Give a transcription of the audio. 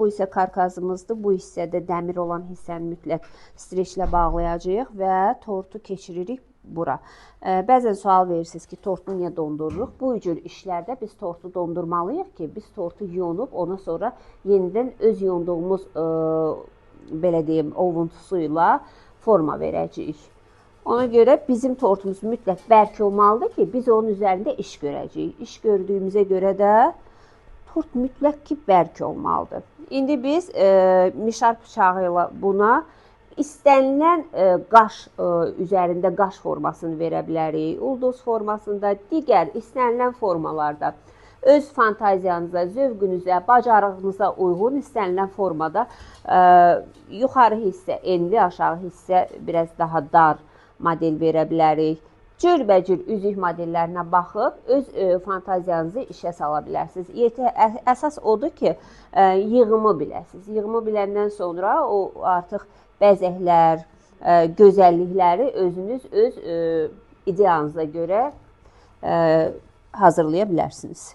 Bu isə karkazımızdır. Bu hissədə dəmir olan hissəni mütləq streçlə bağlayacağıq və tortu keçiririk bura. Bəzən sual verirsiniz ki, tortu niyə dondururuq? Bu cür işlərdə biz tortu dondurmalıyıq ki, biz tortu yuyunub, ondan sonra yenidən öz yuyunduğumuz belə deyim, ovuntusu ilə forma verəcəyik. Ona görə bizim tortumuz mütləq bərk olmalıdır ki, biz onun üzərində iş görəcəyik. İş gördüyümüzə görə də tort mütləq ki, bərk olmalıdır. İndi biz mişar bıçağı ilə buna istənilən qaş üzərində qaş formasını verə bilərik. Ulduz formasında, digər istənilən formalarda öz fantaziyanıza, zövqünüzə, bacarığınıza uyğun istənilən formada yuxarı hissə enli, aşağı hissə biraz daha dar model verə bilərik. Cürbəcür üzük modellərinə baxıb öz fantaziyanızı işə sala bilərsiniz. Əsas odur ki, yığımı biləsiniz. Yığımı biləndən sonra o artıq bəzəklər, gözəllikləri özünüz öz ideyanıza görə hazırlaya bilərsiniz.